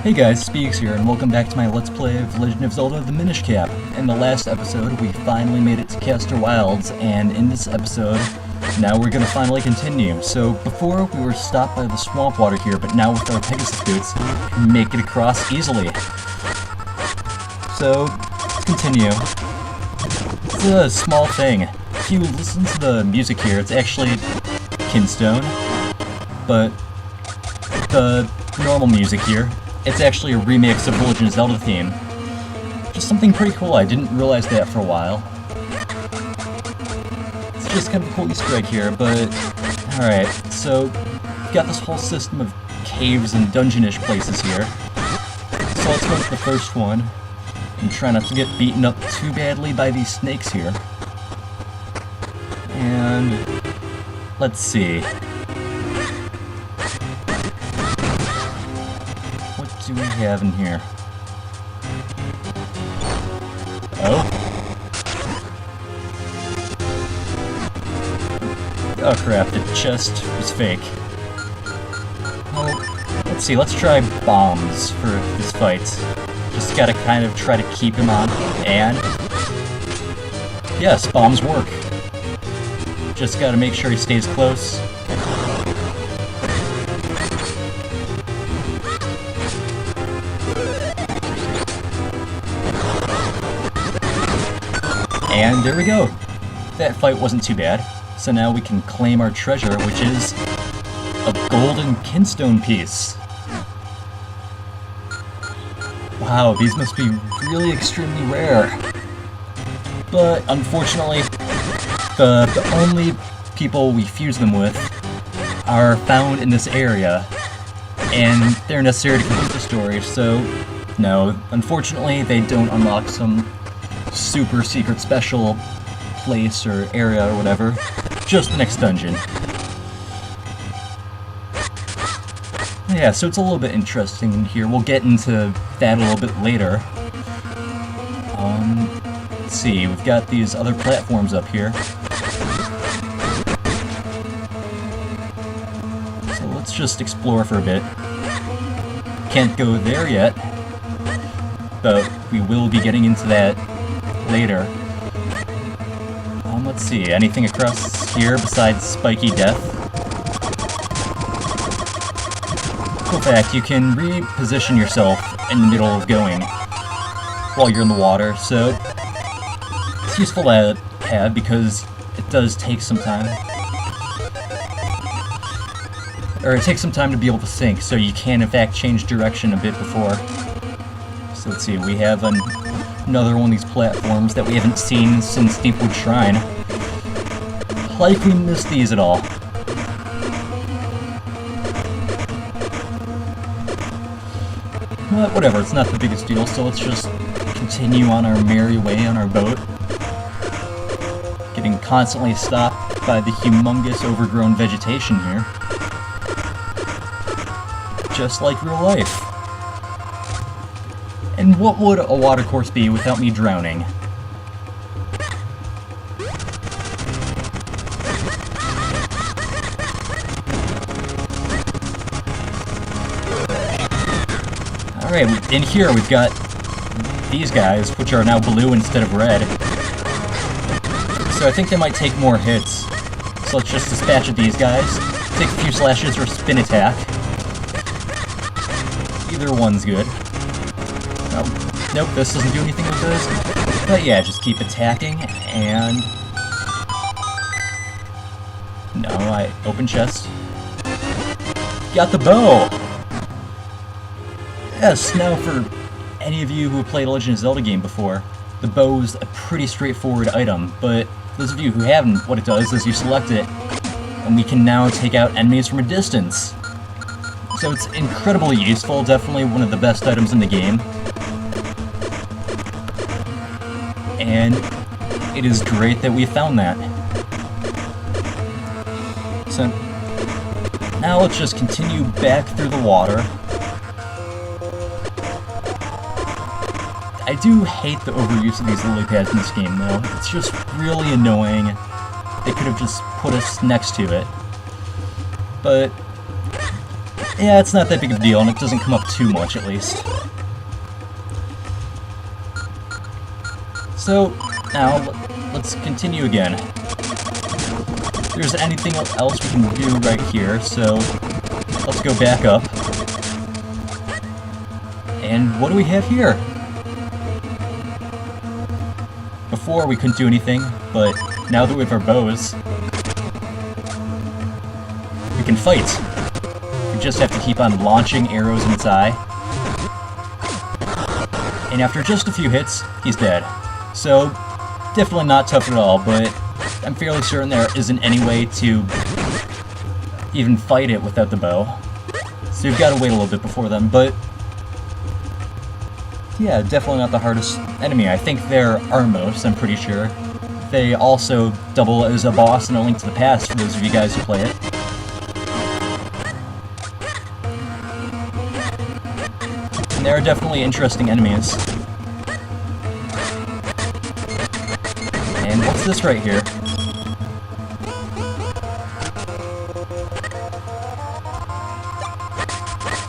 Hey guys, Speaks here, and welcome back to my Let's Play of Legend of Zelda the Minish Cap. In the last episode, we finally made it to Castor Wilds, and in this episode, now we're gonna finally continue. So, before we were stopped by the swamp water here, but now with our Pegasus boots, we can make it across easily. So, let's continue. It's a small thing. If you listen to the music here, it's actually Kinstone, but the normal music here, it's actually a remix of the Legend of Zelda theme. Just something pretty cool, I didn't realize that for a while. It's just kind of a cool Easter egg here, but... Alright, so we've got this whole system of caves and dungeonish places here. So let's go to the first one, and try not to get beaten up too badly by these snakes here. And... let's see. What do we have in here? Oh? Oh crap, the chest was fake. Well, let's see, let's try bombs for this fight. Just gotta kind of try to keep him on, and... yes, bombs work. Just gotta make sure he stays close. And there we go! That fight wasn't too bad. So now we can claim our treasure, which is a golden kinstone piece. Wow, these must be really extremely rare. But unfortunately, the only people we fuse them with are found in this area, and they're necessary to complete the story, so no, unfortunately they don't unlock some super secret special place or area or whatever, just the next dungeon. Yeah, so it's a little bit interesting in here. We'll get into that a little bit later. Let's see, we've got these other platforms up here. So let's just explore for a bit. Can't go there yet, but we will be getting into that later. Let's see, anything across here besides Spiky Death? Cool fact, you can reposition yourself in the middle of going while you're in the water, so it's useful to have because it does take some time. Or it takes some time to be able to think, so you can in fact change direction a bit before. So let's see, we have another one of these platforms that we haven't seen since Deepwood Shrine. Likely missed these at all. But whatever, it's not the biggest deal, so let's just continue on our merry way on our boat. Getting constantly stopped by the humongous overgrown vegetation here. Just like real life. And what would a watercourse be without me drowning? Alright, in here we've got these guys, which are now blue instead of red. So I think they might take more hits. So let's just dispatch at these guys. Take a few slashes or spin attack. Either one's good. Nope, this doesn't do anything with this. But yeah, just keep attacking, and... no, I open chest. Got the bow! Yes, now for any of you who have played a Legend of Zelda game before, the bow's a pretty straightforward item, but those of you who haven't, what it does is you select it, and we can now take out enemies from a distance. So it's incredibly useful, definitely one of the best items in the game. And it is great that we found that. So now let's just continue back through the water. I do hate the overuse of these lily pads in this game though. It's just really annoying. They could have just put us next to it. But yeah, it's not that big of a deal, and it doesn't come up too much, at least. So, now, let's continue again. If there's anything else we can do right here, so let's go back up. And what do we have here? Before we couldn't do anything, but now that we have our bows, we can fight. We just have to keep on launching arrows in its eye. And after just a few hits, he's dead. So, definitely not tough at all, but I'm fairly certain there isn't any way to even fight it without the bow. So you've got to wait a little bit before then, but yeah, definitely not the hardest enemy. I think they're Armos, I'm pretty sure. They also double as a boss in A Link to the Past, for those of you guys who play it. And they are definitely interesting enemies. And what's this right here?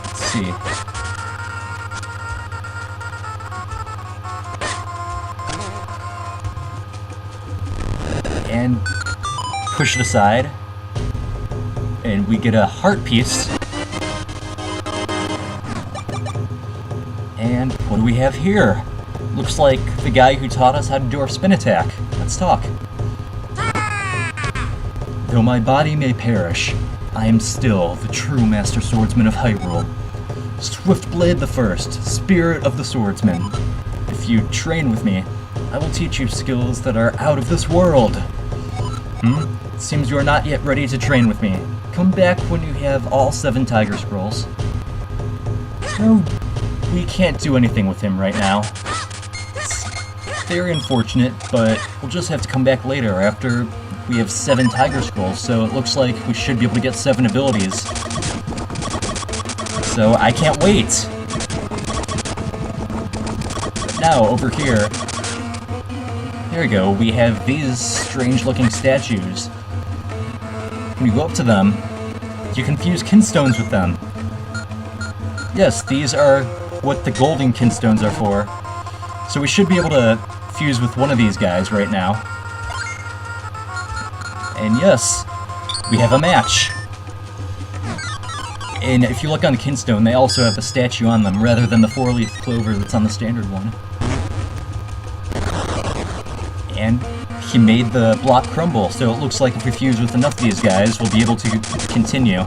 Let's see. And push it aside. And we get a heart piece. And what do we have here? Looks like the guy who taught us how to do our spin attack. Let's talk. Though my body may perish, I am still the true Master Swordsman of Hyrule. Swiftblade the First, Spirit of the Swordsman. If you train with me, I will teach you skills that are out of this world. It seems you are not yet ready to train with me. Come back when you have all 7 Tiger Scrolls. So, we can't do anything with him right now. It's very unfortunate, but we'll just have to come back later after we have 7 Tiger Scrolls, so it looks like we should be able to get 7 abilities. So I can't wait! But now, over here, there we go, we have these strange-looking statues. When you go up to them, you can fuse kinstones with them. Yes, these are what the golden kinstones are for. So we should be able to fuse with one of these guys right now. And yes, we have a match. And if you look on the kinstone, they also have a statue on them, rather than the 4-leaf clover that's on the standard one. And he made the block crumble, so it looks like if we fuse with enough of these guys, we'll be able to continue.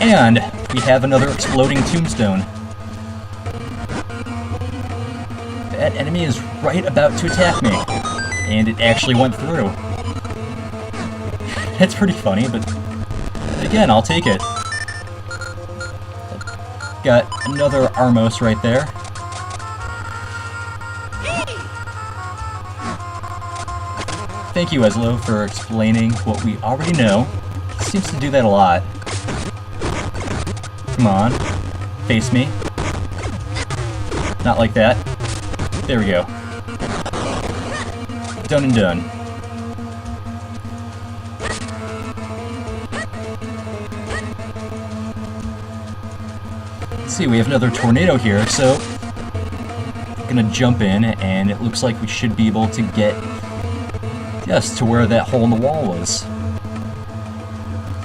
And we have another exploding tombstone. That enemy is right about to attack me. And it actually went through. That's pretty funny, but again, I'll take it. Got another Armos right there. Thank you, Eslo, for explaining what we already know. He seems to do that a lot. Come on. Face me. Not like that. There we go. Done and done. Let's see, we have another tornado here, so I'm gonna jump in, and it looks like we should be able to get, yes, to where that hole in the wall was.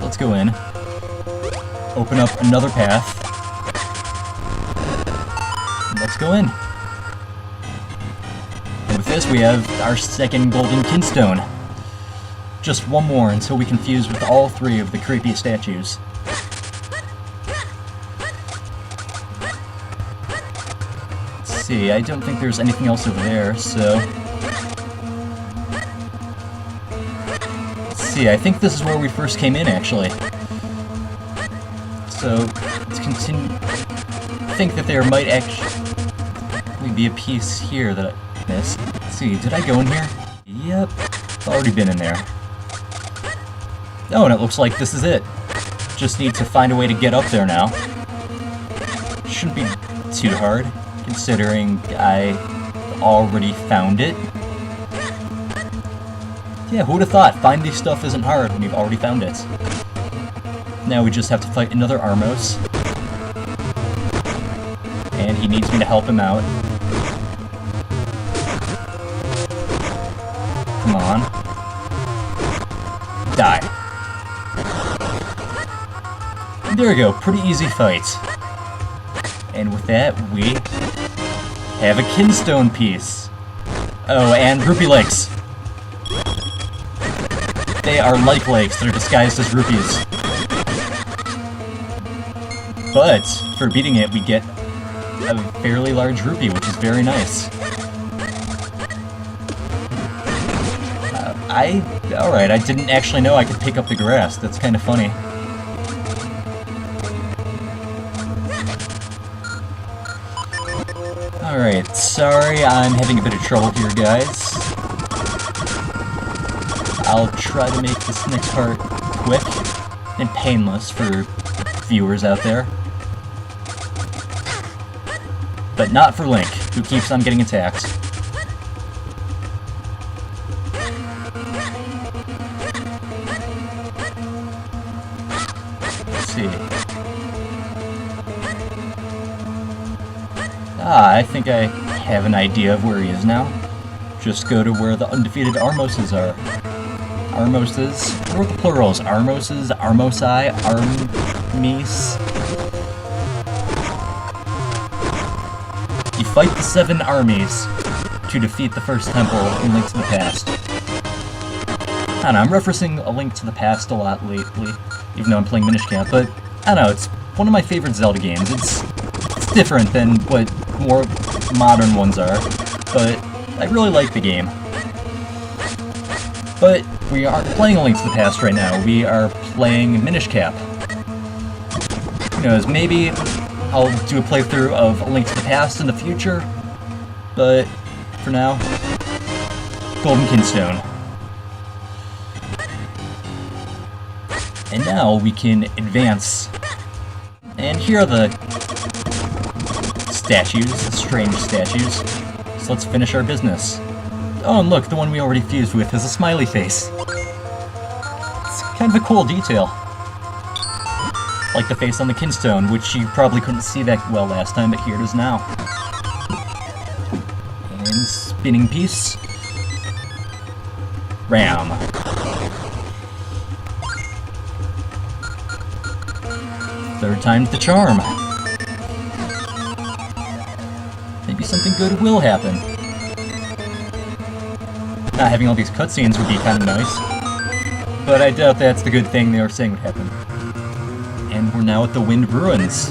Let's go in. Open up another path. Let's go in. And with this, we have our second golden kinstone. Just one more until we can fuse with all 3 of the creepy statues. Let's see, I don't think there's anything else over there, so let's see, I think this is where we first came in, actually. So, let's continue. I think that there might actually be a piece here that I missed. Let's see, did I go in here? Yep, I've already been in there. Oh, and it looks like this is it. Just need to find a way to get up there now. Shouldn't be too hard, considering I already found it. Yeah, who would have thought? Finding stuff isn't hard when you've already found it. Now we just have to fight another Armos. And he needs me to help him out. Come on. Die. There we go, pretty easy fight. And with that, we have a Kinstone piece. Oh, and Rupee Legs. They are like legs, they're disguised as rupees. But, for beating it, we get a fairly large rupee, which is very nice. Alright, I didn't actually know I could pick up the grass. That's kind of funny. Alright, sorry I'm having a bit of trouble here, guys. I'll try to make this next part quick and painless for viewers out there. But not for Link, who keeps on getting attacked. Let's see. I think I have an idea of where he is now. Just go to where the undefeated Armoses are. Armoses? What are the plurals? Armoses? Armosi? Armies? You fight the 7 armies to defeat the first temple in Link to the Past. I don't know, I'm referencing A Link to the Past a lot lately, even though I'm playing Minish Camp, but I don't know, it's one of my favorite Zelda games. It's different than what more modern ones are, but I really like the game. But we aren't playing A Link to the Past right now, we are playing Minish Cap. Who knows, maybe I'll do a playthrough of A Link to the Past in the future, but for now, Golden Kinstone. And now we can advance. And here are the statues, the strange statues. So let's finish our business. Oh, and look, the one we already fused with is a smiley face. It's kind of a cool detail. Like the face on the Kinstone, which you probably couldn't see that well last time, but here it is now. And spinning piece. Ram. Third time's the charm. Maybe something good will happen. Not having all these cutscenes would be kind of nice. But I doubt that's the good thing they were saying would happen. And we're now at the Wind Ruins.